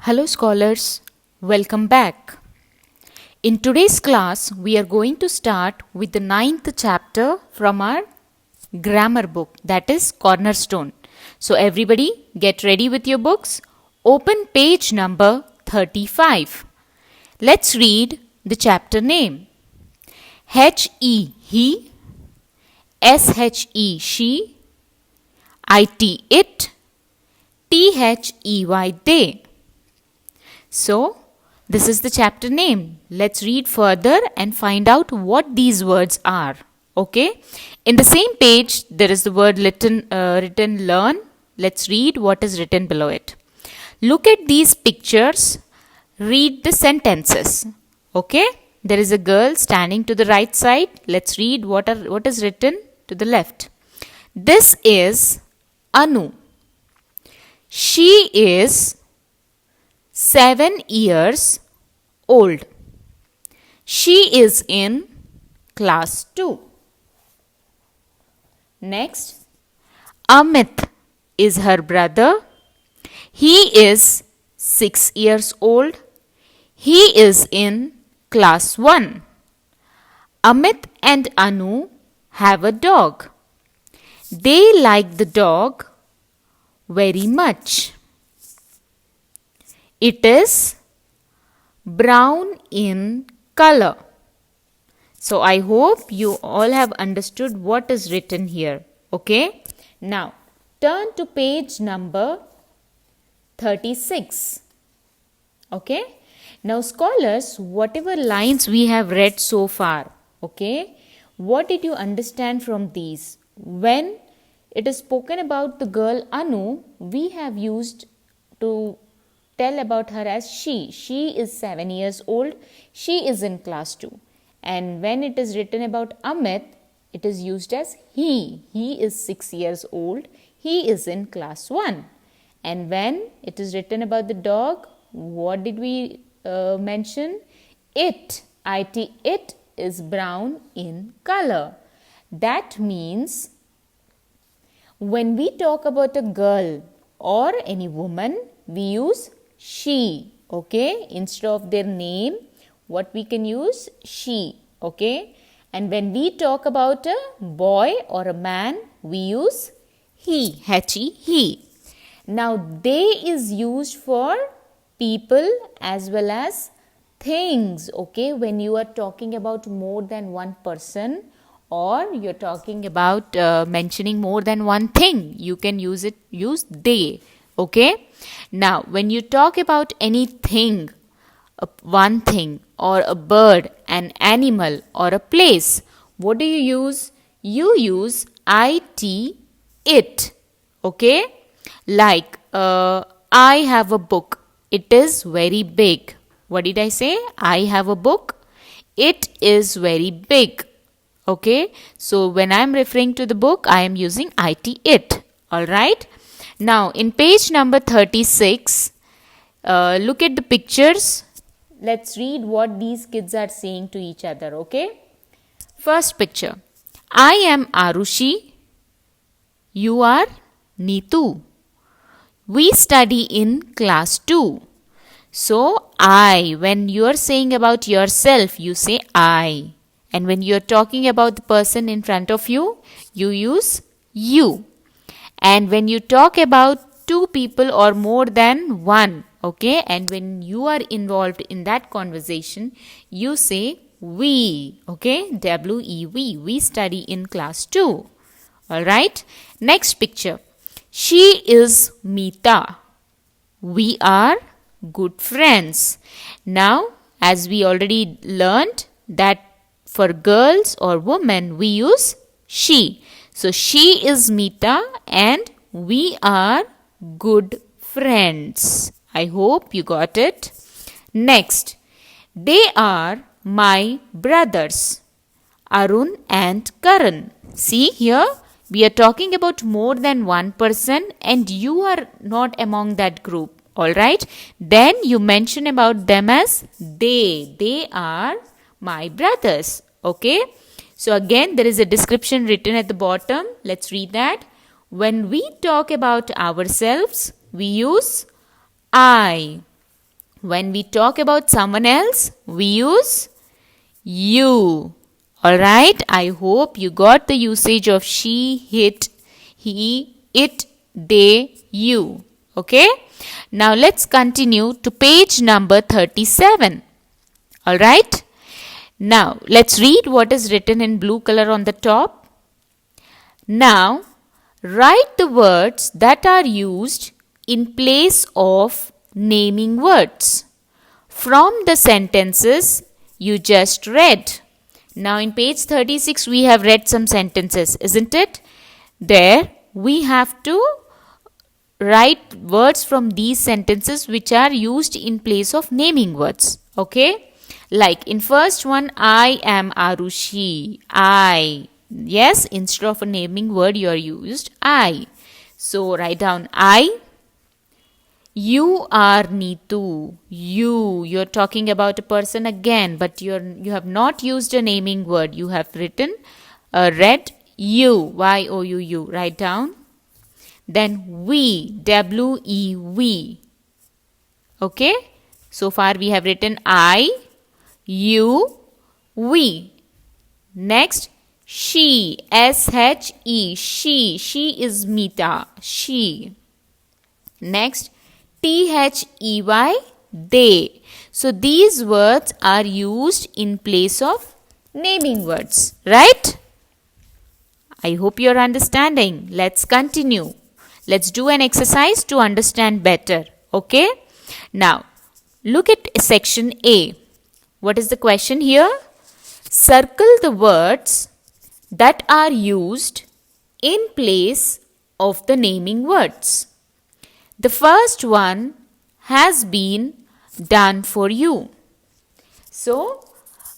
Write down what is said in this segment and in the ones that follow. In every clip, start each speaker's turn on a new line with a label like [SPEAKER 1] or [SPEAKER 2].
[SPEAKER 1] Hello scholars, welcome back. In today's class, we are going to start with the 9th chapter from our grammar book, that is Cornerstone. So everybody get ready with your books. Open page number 35. Let's read the chapter name. H-E, he, S-H-E, she, I-T, it, T-H-E-Y, they. So, this is the chapter name. Let's read further and find out what these words are. Okay? In the same page, there is the word written learn. Let's read what is written below it. Look at these pictures. Read the sentences. Okay? There is a girl standing to the right side. Let's read what is written to the left. This is Anu. She is 7 years old. She is in class 2. Next, Amit is her brother. He is 6 years old. He is in class 1. Amit and Anu have a dog. They like the dog very much. It is brown in color. So I hope you all have understood what is written here. Okay? Now, turn to page number 36. Okay? Now scholars, whatever lines we have read so far, okay? What did you understand from these? When it is spoken about the girl Anu, we have used to tell about her as she. She is 7 years old. She is in class 2. And when it is written about Amit, it is used as he. He is 6 years old. He is in class 1. And when it is written about the dog, what did we mention? It. It is brown in color. That means when we talk about a girl or any woman, we use she, okay? Instead of their name, what we can use? She, okay? And when we talk about a boy or a man, we use he, H-E, he. Now, they is used for people as well as things, okay? When you are talking about more than one person or you're talking about mentioning more than one thing, you can use they. Okay? Now, when you talk about anything, one thing or a bird, an animal or a place, what do you use? You use it. Okay? Like, I have a book. It is very big. What did I say? I have a book. It is very big. Okay? So, when I am referring to the book, I am using it. Alright? Now, in page number 36, look at the pictures. Let's read what these kids are saying to each other, okay? First picture. I am Arushi. You are Neetu. We study in class 2. So, I. When you are saying about yourself, you say I. And when you are talking about the person in front of you, you use you. And when you talk about two people or more than one, okay, and when you are involved in that conversation, you say we, okay, W-E-We. We study in class 2. Alright. Next picture. She is Meeta. We are good friends. Now, as we already learned that for girls or women, we use she. So, she is Meeta and we are good friends. I hope you got it. Next, they are my brothers, Arun and Karan. See here, we are talking about more than one person and you are not among that group. Alright, then you mention about them as they. They are my brothers. Okay. So again, there is a description written at the bottom. Let's read that. When we talk about ourselves, we use I. When we talk about someone else, we use you. Alright, I hope you got the usage of she, it, he, it, they, you. Okay, now let's continue to page number 37. Alright, now let's read what is written in blue color on the top. Now, write the words that are used in place of naming words from the sentences you just read. Now in page 36 we have read some sentences, isn't it? There we have to write words from these sentences which are used in place of naming words. Okay? Like in first one, I am Arushi. I. Yes, instead of a naming word you are used I. So write down I. You are Neetu. You're talking about a person again, but you have not used a naming word. You have written read you. Y-O-U-U. Write down. Then we. W-E. We. Okay. So far we have written I, you, we. Next, she. S-H-E. She. She is Meeta. She. Next, T-H-E-Y, they. So these words are used in place of naming words, right? I hope you are understanding. Let's continue. Let's do an exercise to understand better. Okay? Now, look at section A. What is the question here? Circle the words that are used in place of the naming words. The first one has been done for you. So,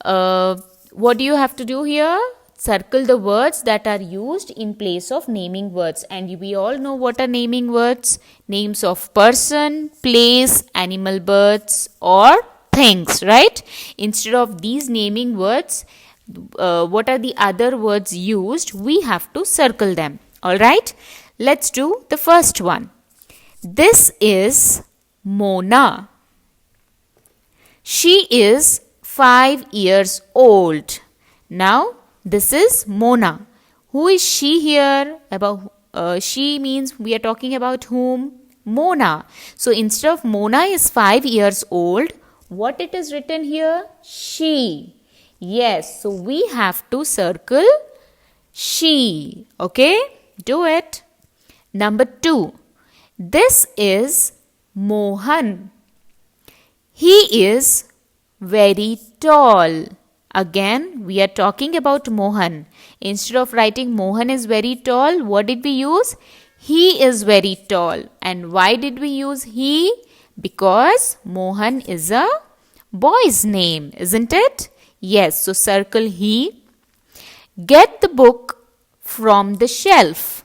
[SPEAKER 1] what do you have to do here? Circle the words that are used in place of naming words. And we all know what are naming words. Names of person, place, animal, birds or things, right? Instead of these naming words, what are the other words used? We have to circle them. Alright? Let's do the first one. This is Mona. She is 5 years old. Now, this is Mona. Who is she here? She means we are talking about whom? Mona. So, instead of Mona is 5 years old, what it is written here? She. Yes, so we have to circle she. Okay? Do it. Number 2. This is Mohan. He is very tall. Again, we are talking about Mohan. Instead of writing Mohan is very tall, what did we use? He is very tall. And why did we use he? Because Mohan is a boy's name, isn't it? Yes, so circle he. Get the book from the shelf.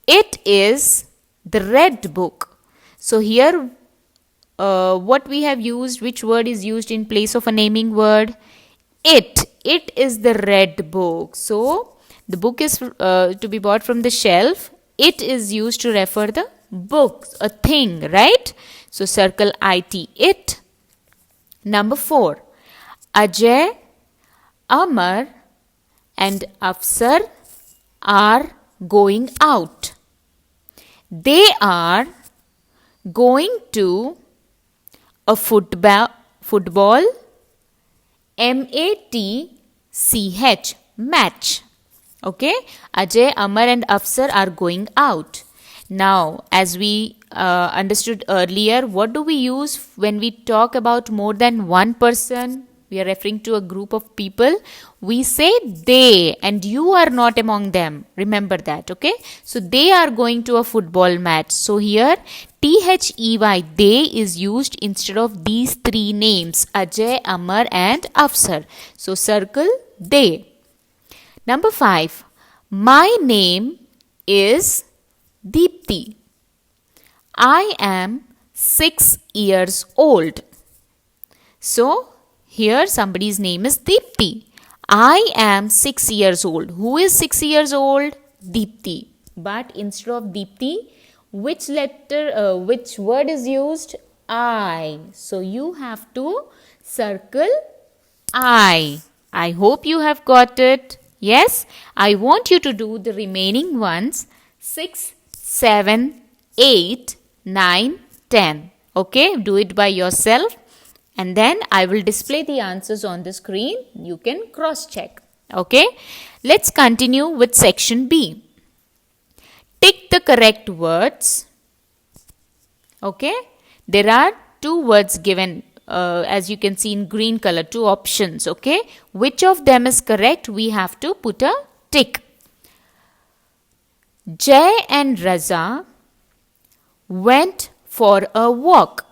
[SPEAKER 1] It is the red book. So here what we have used, which word is used in place of a naming word? It. It is the red book. So the book is to be bought from the shelf. It is used to refer the book, a thing, right? So circle it, it. Number 4. Ajay, Amar and Afsar are going out. They are going to a football M-A-T-C-H match. Okay, Ajay, Amar and Afsar are going out. Now, as we understood earlier, what do we use when we talk about more than one person? We are referring to a group of people. We say they, and you are not among them. Remember that, okay? So, they are going to a football match. So, here, T-H-E-Y, they is used instead of these three names, Ajay, Amar and Afsar. So, circle they. Number 5, my name is Deepti. I am 6 years old. So, here somebody's name is Deepti. I am 6 years old. Who is 6 years old? Deepti. But instead of Deepti, which word is used? I. So you have to circle I. I hope you have got it. Yes, I want you to do the remaining ones 6, 7, 8, 9, 10. Okay, do it by yourself and then I will display the answers on the screen. You can cross check. Okay, let's continue with section B. Tick the correct words. Okay, there are two words given as you can see in green color, two options. Okay, which of them is correct? We have to put a tick. Jay and Raza went for a walk.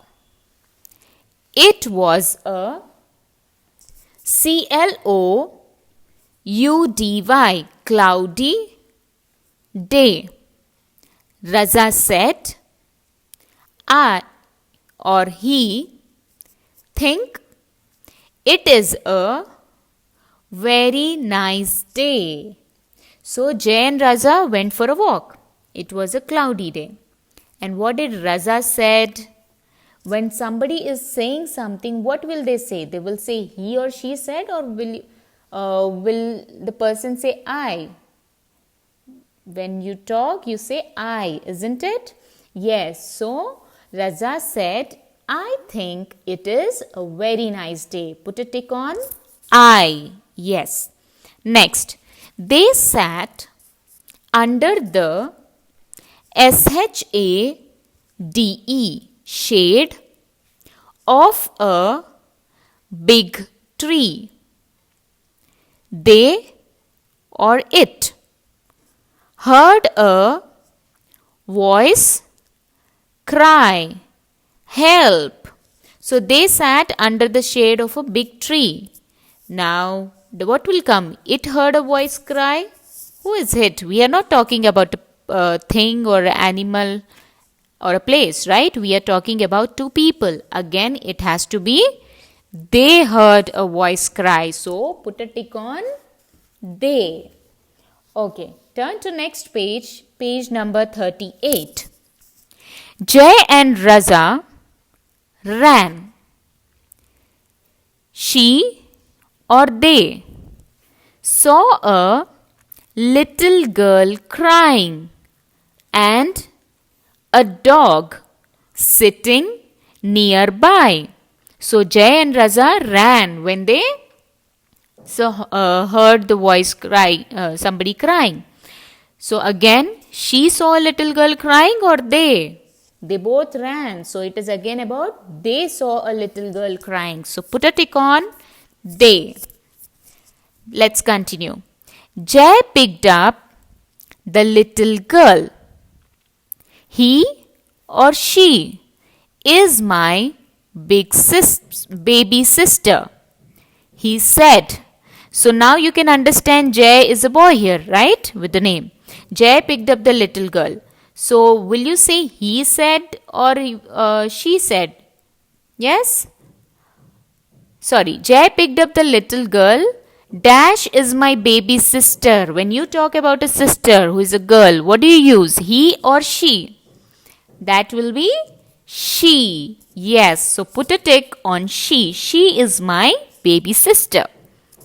[SPEAKER 1] It was a cloudy, cloudy day. Raza said, I or he think it is a very nice day. So Jay and Raza went for a walk. It was a cloudy day. And what did Raza said? When somebody is saying something, what will they say? They will say he or she said, or will the person say I? When you talk, you say I, isn't it? Yes. So Raza said, I think it is a very nice day. Put a tick on I. Yes. Next, they sat under the shade of a big tree. They or it heard a voice cry, help. So they sat under the shade of a big tree. Now, what will come? It heard a voice cry. Who is it? We are not talking about a thing or an animal or a place, right? We are talking about two people. Again, it has to be they heard a voice cry. So, put a tick on they. Okay, turn to next page, page number 38. Jay and Raza ran. She or they saw a little girl crying and a dog sitting nearby. So Jay and Raza ran when they heard the voice cry, somebody crying. So again, she saw a little girl crying or they? They both ran. So it is again about they saw a little girl crying. So put a tick on they. Let's continue. Jay picked up the little girl. He or she is my baby sister, he said. So now you can understand Jay is a boy here, right? With the name. Jay picked up the little girl. So will you say he said or she said? Yes? Sorry, Jay picked up the little girl. Dash is my baby sister. When you talk about a sister who is a girl, what do you use? He or she? That will be she. Yes, so put a tick on she. She is my baby sister,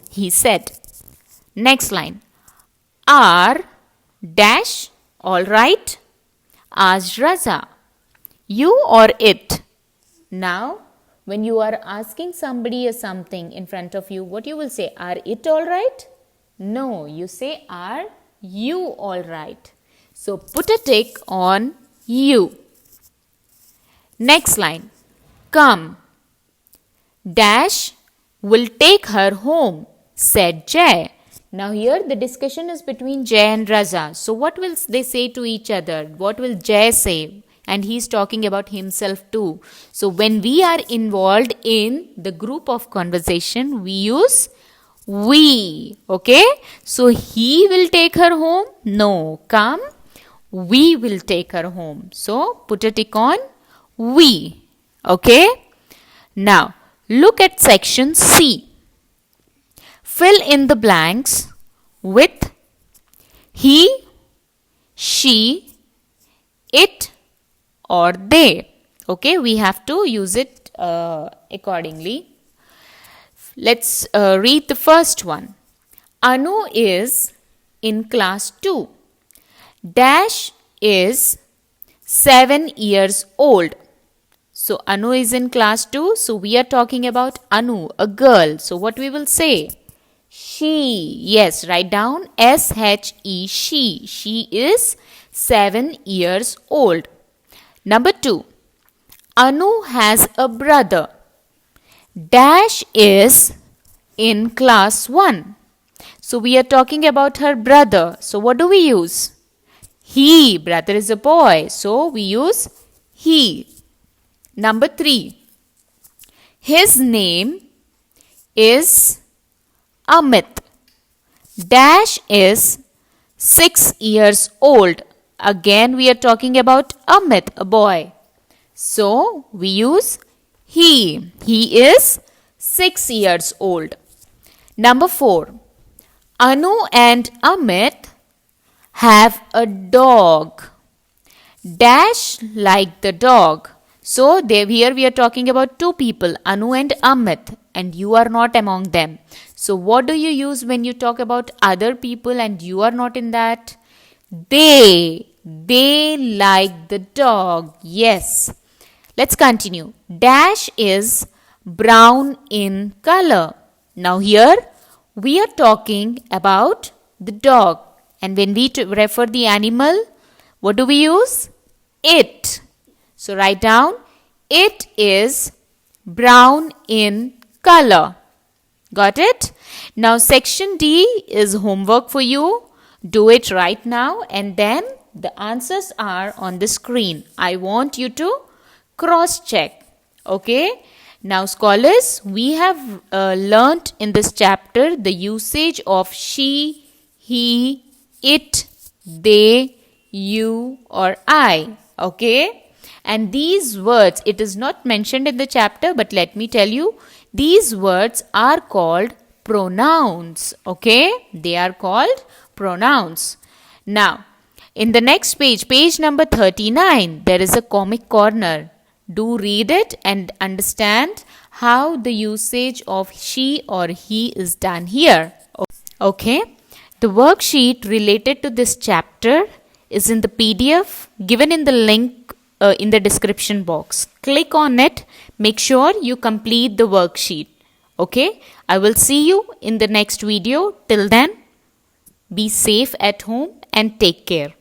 [SPEAKER 1] he said. Next line. Are dash all right? Asked Raza. You or it? Now, when you are asking somebody or something in front of you, what you will say? Are it all right? No, you say are you all right? So put a tick on you. Next line. Come. Dash will take her home, said Jay. Now here the discussion is between Jay and Raza. So what will they say to each other? What will Jay say? And he's talking about himself too. So when we are involved in the group of conversation, we use we. Okay? So he will take her home? No. Come. We will take her home. So put a tick on we. Okay? Now look at section C. Fill in the blanks with he, she, it or they. Okay, we have to use it accordingly. Let's read the first one. Anu is in class 2. Dash is 7 years old. So Anu is in class 2. So we are talking about Anu, a girl. So what we will say? She. Yes, write down S-H-E, she. She is 7 years old. Number 2. Anu has a brother. Dash is in class 1. So we are talking about her brother. So what do we use? He. Brother is a boy. So we use he. Number 3. His name is Amit. Dash is 6 years old. Again we are talking about Amit, a boy. So we use he. He is 6 years old. Number 4. Anu and Amit have a dog. Dash like the dog. So here we are talking about two people, Anu and Amit, and you are not among them. So what do you use when you talk about other people and you are not in that? They like the dog. Yes. Let's continue. Dash is brown in color. Now here we are talking about the dog. And when we refer the animal, what do we use? It. So write down, it is brown in color. Got it? Now section D is homework for you. Do it right now and then the answers are on the screen. I want you to cross-check. Okay? Now scholars, we have learnt in this chapter the usage of she, he, it, they, you or I. Okay? And these words, it is not mentioned in the chapter, but let me tell you, these words are called pronouns. Okay? They are called pronouns. Now, in the next page, page number 39, there is a comic corner. Do read it and understand how the usage of she or he is done here. Okay? The worksheet related to this chapter is in the PDF given in the link in the description box. Click on it. Make sure you complete the worksheet. Okay? I will see you in the next video. Till then, be safe at home and take care.